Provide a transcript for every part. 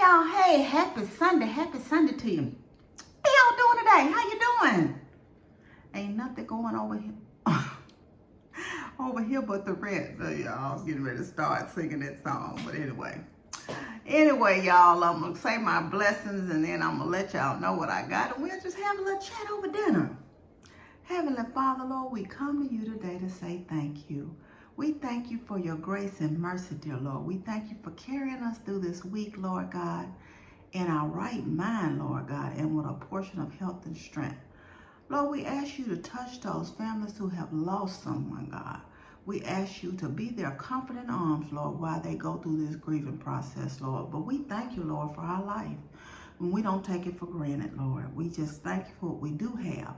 y'all. Hey, happy Sunday to you. How y'all doing today? How you doing? Ain't nothing going over here. Over here but the rent. Y'all getting ready to start singing that song. But anyway, y'all, I'm gonna say my blessings and then I'm gonna let y'all know what I got, and we'll just have a little chat over dinner. Heavenly Father, Lord, we come to you today to say thank you. We thank you for your grace and mercy, dear Lord. We thank you for carrying us through this week, Lord God, in our right mind, Lord God, and with a portion of health and strength. Lord, we ask you to touch those families who have lost someone, God. We ask you to be their comforting arms, Lord, while they go through this grieving process, Lord. But we thank you, Lord, for our life. And we don't take it for granted, Lord. We just thank you for what we do have.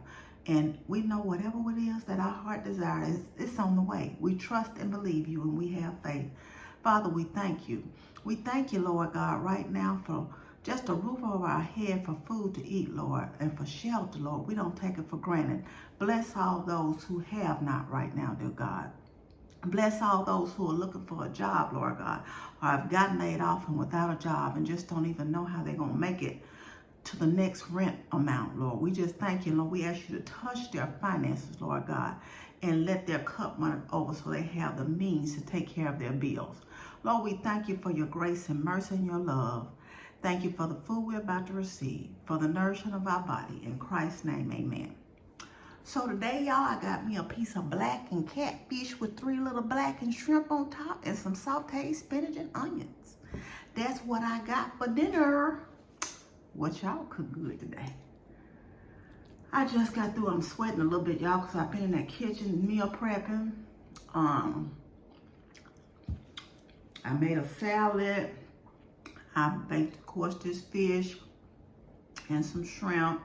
And we know whatever it is that our heart desires, it's on the way. We trust and believe you, and we have faith. Father, we thank you. We thank you, Lord God, right now for just a roof over our head, for food to eat, Lord, and for shelter, Lord. We don't take it for granted. Bless all those who have not right now, dear God. Bless all those who are looking for a job, Lord God, or have gotten laid off and without a job and just don't even know how they're going to make it to the next rent amount, Lord. We just thank you, Lord. We ask you to touch their finances, Lord God, and let their cup run over so they have the means to take care of their bills. Lord, we thank you for your grace and mercy and your love. Thank you for the food we're about to receive, for the nourishment of our body. In Christ's name, amen. So today, y'all, I got me a piece of blackened catfish with 3 little blackened shrimp on top and some sauteed spinach and onions. That's what I got for dinner. What y'all cook good today? I just got through. I'm sweating a little bit, y'all, because I've been in that kitchen meal prepping. I made a salad. I baked, of course, this fish and some shrimp.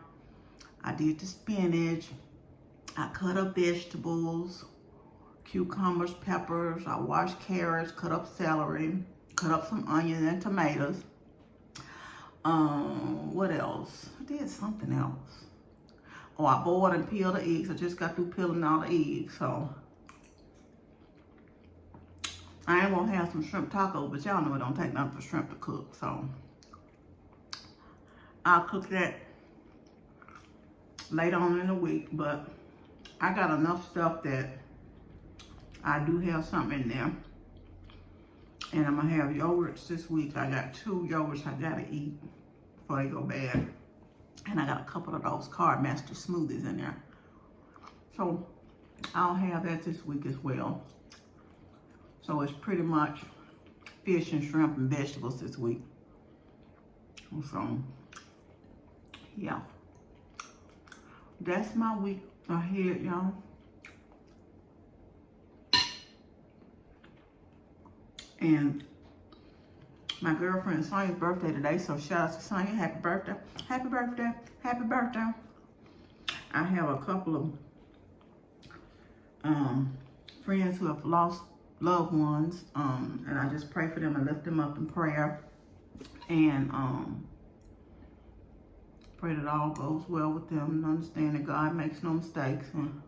I did the spinach. I cut up vegetables, cucumbers, peppers. I washed carrots, cut up celery, cut up some onions and tomatoes. What else? I did something else. Oh, I boiled and peeled the eggs. I just got through peeling all the eggs, so I ain't gonna have some shrimp tacos, but y'all know it don't take nothing for shrimp to cook, so I'll cook that later on in the week. But I got enough stuff that I do have something in there. And I'm gonna have yogurts this week. I got 2 yogurts I gotta eat before they go bad. And I got a couple of those Carb Master smoothies in there. So I'll have that this week as well. So it's pretty much fish and shrimp and vegetables this week. So yeah, that's my week ahead, y'all. And my girlfriend Sonia's birthday today, so shout out to Sonia. Happy birthday. Happy birthday. Happy birthday. I have a couple of friends who have lost loved ones, and I just pray for them and lift them up in prayer, and pray that all goes well with them and understand that God makes no mistakes. And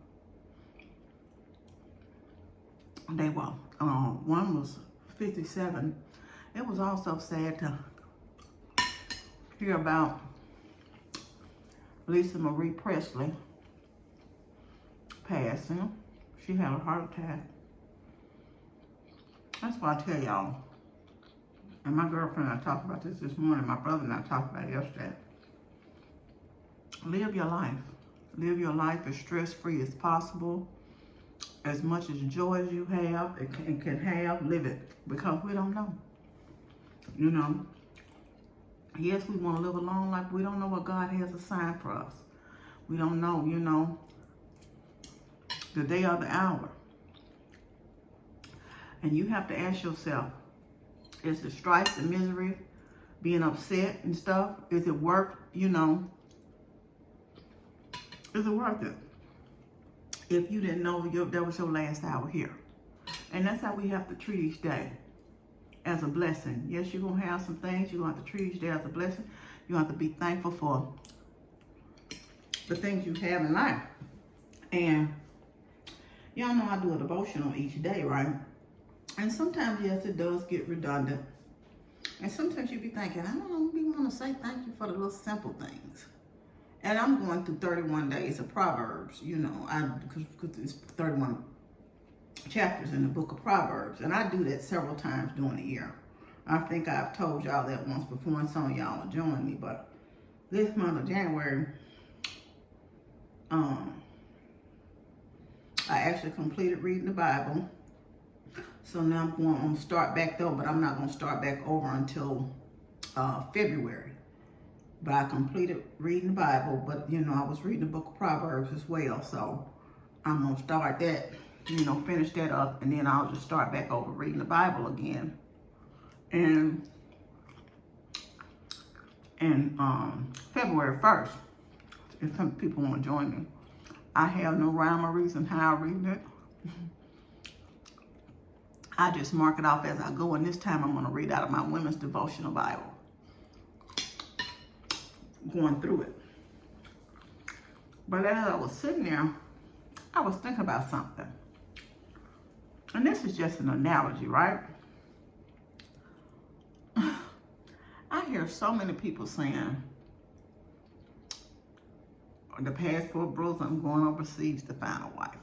they were, one was 57. It was also sad to hear about Lisa Marie Presley passing. She had a heart attack. That's why I tell y'all, and my girlfriend and I talked about this morning, my brother and I talked about it yesterday. Live your life. Live your life as stress-free as possible. As much as joy as you have and can have, live it. Because we don't know. You know, yes, we want to live a long life. We don't know what God has assigned for us. We don't know, you know, the day or the hour. And you have to ask yourself, is the strife, the misery, being upset and stuff, is it worth, you know, is it worth it? If you didn't know that was your last hour here. And that's how we have to treat each day, as a blessing. Yes, you're going to have some things. You're going to have to treat each day as a blessing. You have to be thankful for the things you have in life. And y'all know I do a devotional each day, right? And sometimes, yes, it does get redundant. And sometimes you be thinking, I don't be want to say thank you for the little simple things. And I'm going through 31 days of Proverbs, you know, because it's 31 chapters in the book of Proverbs. And I do that several times during the year. I think I've told y'all that once before, and some of y'all will join me. But this month of January, I actually completed reading the Bible. So now I'm going to start back though, but I'm not going to start back over until February. But I completed reading the Bible, but you know, I was reading the book of Proverbs as well. So I'm going to start that, you know, finish that up, and then I'll just start back over reading the Bible again. And February 1st, if some people want to join me, I have no rhyme or reason how I read it. I just mark it off as I go, and this time I'm going to read out of my Women's Devotional Bible. Going through it. But as I was sitting there, I was thinking about something. And this is just an analogy, right? I hear so many people saying, the passport bros, I'm going overseas to find a wife.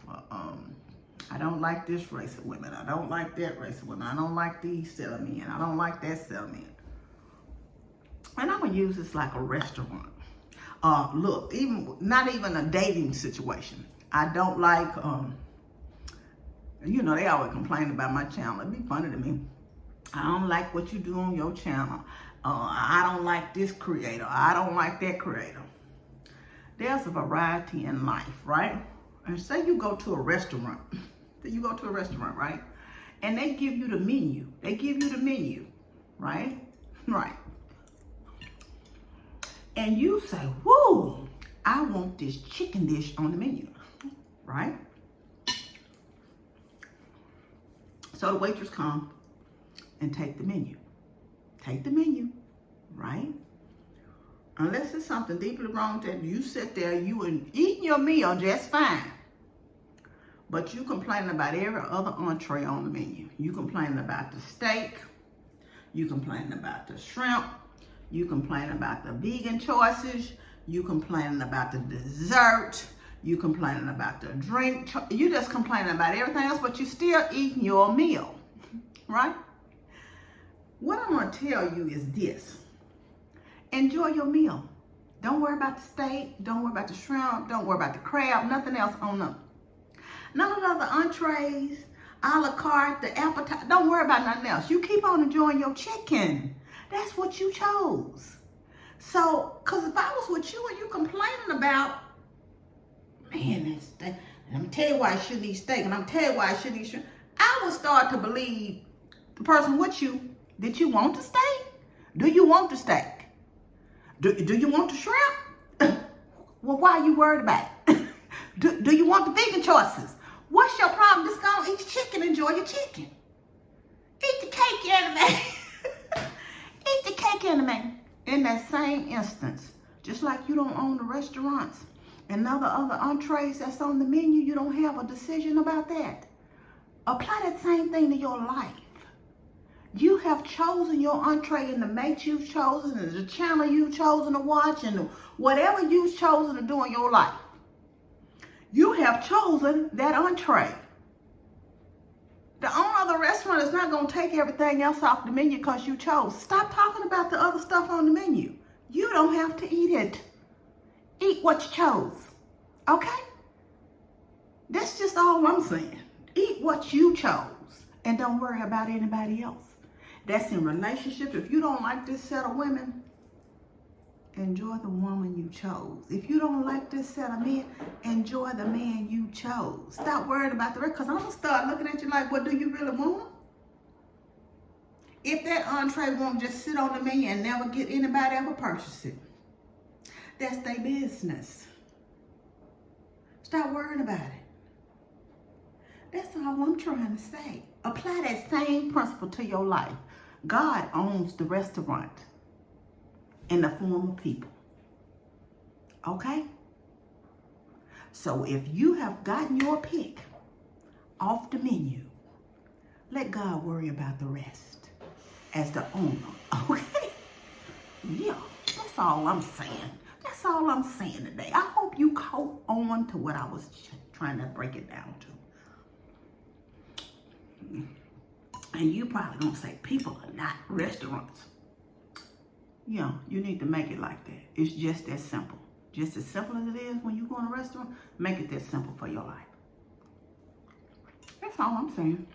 I don't like this race of women. I don't like that race of women. I don't like these set of men. I don't like that set of men. And I'm gonna use this like a restaurant. Look, not even a dating situation. I don't like, you know, they always complain about my channel. It'd be funny to me. I don't like what you do on your channel. I don't like this creator. I don't like that creator. There's a variety in life, right? And say you go to a restaurant. You go to a restaurant, right? And they give you the menu. They give you the menu, right? Right. And you say, whoa, I want this chicken dish on the menu, right? So the waitress comes and take the menu. Take the menu, right? Unless it's something deeply wrong that you sit there, you and eating your meal just fine. But you complaining about every other entree on the menu. You complaining about the steak. You complaining about the shrimp. You complaining about the vegan choices. You complaining about the dessert. You complaining about the drink. You just complaining about everything else, but you still eating your meal, right? What I'm going to tell you is this. Enjoy your meal. Don't worry about the steak. Don't worry about the shrimp. Don't worry about the crab. Nothing else on them. None of the other entrees, a la carte, the appetizer. Don't worry about nothing else. You keep on enjoying your chicken. That's what you chose. So, because if I was with you and you complaining about, man, that's steak, and I'm going to tell you why I shouldn't eat steak, and I'm going to tell you why I shouldn't eat shrimp, I would start to believe the person with you. Did you want the steak? Do you want the steak? Do you want the shrimp? Well, why are you worried about it? Do you want the vegan choices? What's your problem? Just go and eat chicken. Enjoy your chicken. Eat the cake, anime. Eat the cake, anime. In that same instance, just like you don't own the restaurants and other entrees that's on the menu, you don't have a decision about that. Apply that same thing to your life. You have chosen your entree and the mate you've chosen and the channel you've chosen to watch and whatever you've chosen to do in your life. You have chosen that entree. The owner of the restaurant is not going to take everything else off the menu because you chose. Stop talking about the other stuff on the menu. You don't have to eat it. Eat what you chose. Okay? That's just all I'm saying. Eat what you chose and don't worry about anybody else. That's in relationships. If you don't like this set of women, enjoy the woman you chose. If you don't like this set of men, enjoy the man you chose. Stop worrying about the rest, because I'm going to start looking at you like, what do you really want? If that entree won't just sit on the menu and never get anybody ever purchase it, that's their business. Stop worrying about it. That's all I'm trying to say. Apply that same principle to your life. God owns the restaurant in the form of people. Okay? So if you have gotten your pick off the menu, let God worry about the rest. as the owner, okay? Yeah, that's all I'm saying. That's all I'm saying today. I hope you caught on to what I was trying to break it down to. And you probably gonna say people are not restaurants. Yeah, you need to make it like that. It's just that simple. Just as simple as it is when you go in a restaurant, make it that simple for your life. That's all I'm saying.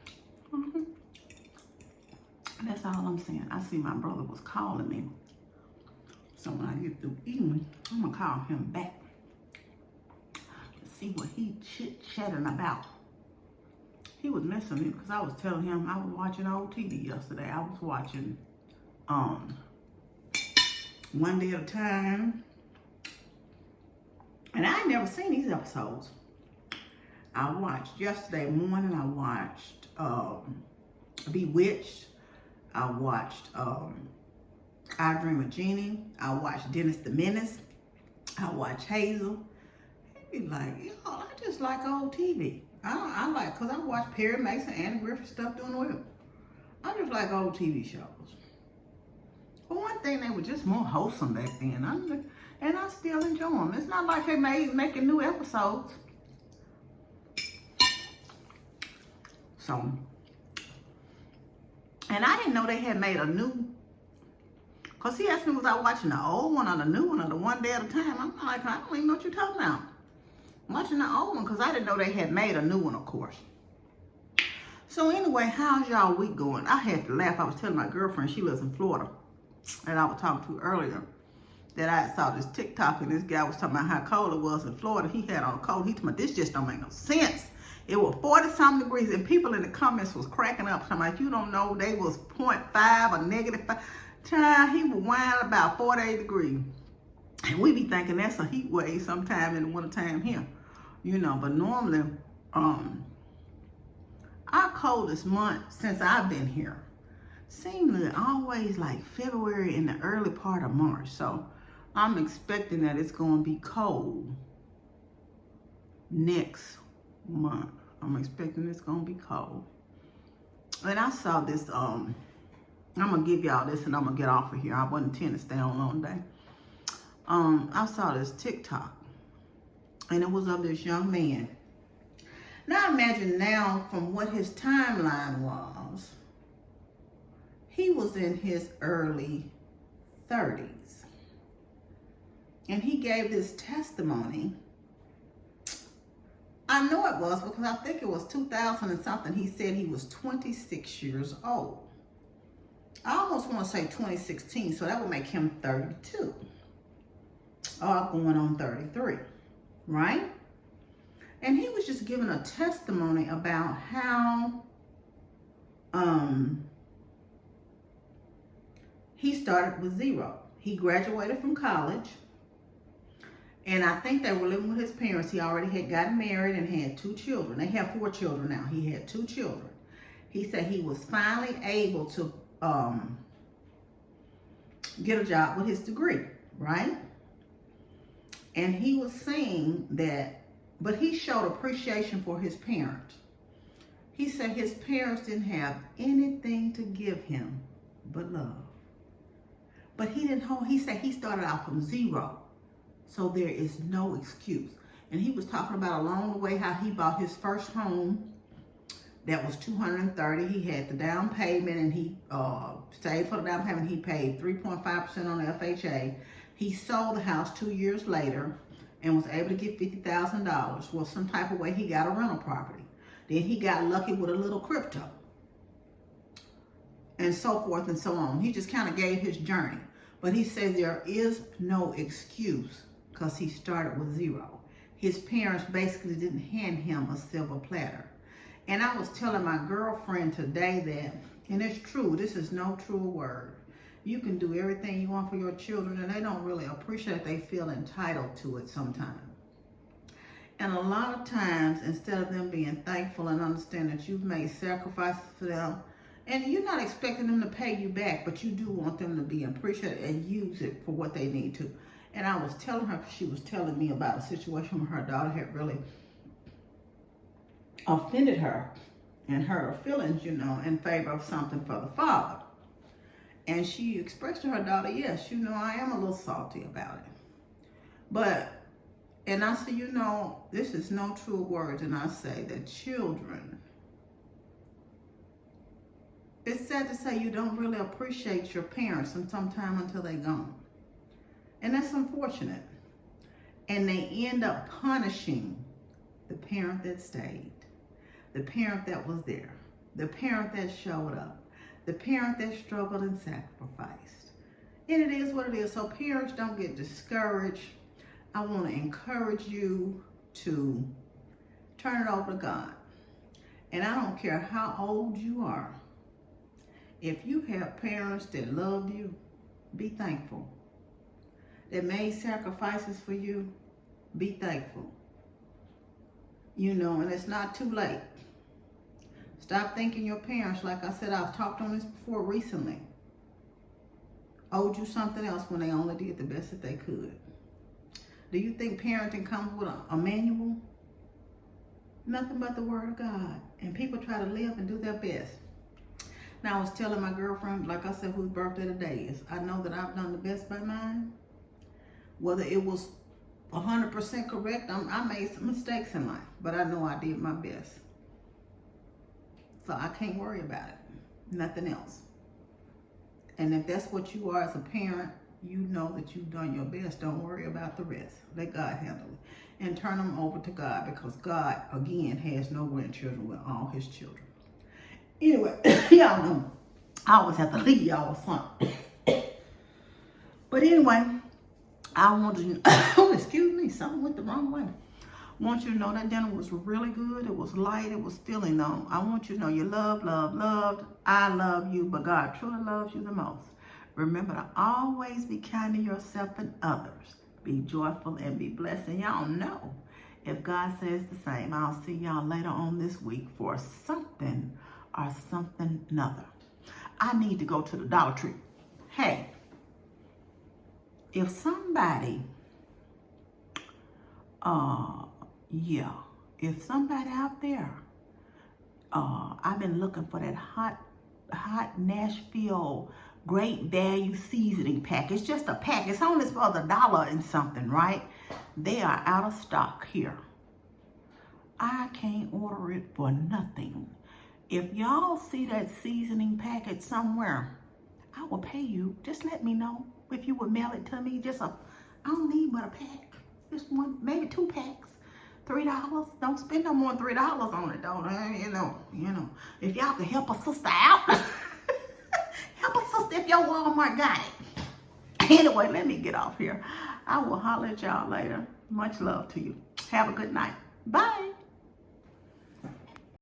That's all I'm saying. I see my brother was calling me. So when I get through eating, I'm gonna call him back and see what he chit-chatting about. He was missing me because I was telling him I was watching old TV yesterday. I was watching One Day at a Time. And I ain't never seen these episodes. I watched yesterday morning, I watched Bewitched. I watched I Dream of Jeannie. I watched Dennis the Menace. I watched Hazel. He be like, yo, I just like old TV. I like, because I watch Perry Mason, Andy Griffith stuff doing well. I just like old TV shows. But one thing, they were just more wholesome back then. And I still enjoy them. It's not like they making new episodes. So, and I didn't know they had made a new, because he asked me, was I watching the old one or the new one or the One Day at a Time? I'm like, I don't even know what you're talking about. I'm watching the old one because I didn't know they had made a new one, of course. So anyway, how's y'all week going? I had to laugh. I was telling my girlfriend, she lives in Florida, and I was talking to her earlier, that I saw this TikTok, and this guy was talking about how cold it was in Florida. He had on a coat. He told me, this just don't make no sense. It was 40-something degrees, and people in the comments was cracking up. So I'm like, you don't know, they was 0.5 or -5. Child, he was whine about 48 degrees. And we be thinking that's a heat wave sometime in the wintertime here. You know, but normally, our coldest month since I've been here seemingly always like February and the early part of March. So I'm expecting that it's going to be cold next month. I'm expecting it's going to be cold. And I saw this, I'm going to give y'all this and I'm going to get off of here. I wasn't intending to stay on long day. I saw this TikTok, and it was of this young man. Now imagine now from what his timeline was, he was in his early 30s. And he gave this testimony. I know it was because I think it was 2000 and something. He said he was 26 years old. I almost want to say 2016, so that would make him 32. Or going on 33, right? And he was just giving a testimony about how he started with zero. He graduated from college, and I think they were living with his parents. He already had gotten married and had 2 children. They have 4 children now. He had 2 children. He said he was finally able to get a job with his degree, right? And he was saying that, but he showed appreciation for his parents. He said his parents didn't have anything to give him but love. But he didn't hold, he said he started out from zero. So there is no excuse. And he was talking about along the way how he bought his first home that was $230,000. He had the down payment, and he saved for the down payment. He paid 3.5% on the FHA. He sold the house 2 years later and was able to get $50,000. Well, some type of way he got a rental property. Then he got lucky with a little crypto. And so forth and so on. He just kind of gave his journey. But he said there is no excuse because he started with zero. His parents basically didn't hand him a silver platter. And I was telling my girlfriend today that, and it's true, this is no true word. You can do everything you want for your children, and they don't really appreciate it. They feel entitled to it sometimes. And a lot of times, instead of them being thankful and understand that you've made sacrifices for them, and you're not expecting them to pay you back, but you do want them to be appreciated and use it for what they need to. And I was telling her, she was telling me about a situation where her daughter had really offended her and hurt her feelings, you know, in favor of something for the father. And she expressed to her daughter, yes, you know, I am a little salty about it. But, and I said, you know, this is no true words. And I say that children, it's sad to say you don't really appreciate your parents sometime until they're gone. And that's unfortunate. And they end up punishing the parent that stayed, the parent that was there, the parent that showed up, the parent that struggled and sacrificed. And it is what it is. So parents, don't get discouraged. I want to encourage you to turn it over to God. And I don't care how old you are. If you have parents that love you, be thankful. That made sacrifices for you, be thankful. You know, and it's not too late. Stop thinking your parents, like I said, I've talked on this before recently, owed you something else when they only did the best that they could. Do you think parenting comes with a manual? Nothing but the word of God. And people try to live and do their best. Now, I was telling my girlfriend, like I said, whose birthday today is, I know that I've done the best by mine. Whether it was 100% correct, I made some mistakes in life, but I know I did my best. So I can't worry about it. Nothing else. And if that's what you are as a parent, you know that you've done your best. Don't worry about the rest. Let God handle it. And turn them over to God, because God, again, has no grandchildren with all his children. Anyway, y'all know I always have to leave y'all with something. But anyway, I want you to, excuse me, something went the wrong way. I want you to know that dinner was really good. It was light. It was filling though. I want you to know you're loved. I love you, but God truly loves you the most. Remember to always be kind to yourself and others. Be joyful and be blessed. And y'all know, if God says the same, I'll see y'all later on this week for something or something another. I need to go to the Dollar Tree. Hey, if somebody, if somebody out there, I've been looking for that hot Nashville Great Value seasoning pack. It's just a pack. It's only for $1 and something, right? They are out of stock here. I can't order it for nothing. If y'all see that seasoning packet somewhere, I will pay you. Just let me know if you would mail it to me. I don't need but a pack. Just one, maybe 2 packs. $3. Don't spend no more than $3 on it, though. You know. If y'all can help a sister out, help a sister if your Walmart got it. Anyway, let me get off here. I will holler at y'all later. Much love to you. Have a good night. Bye.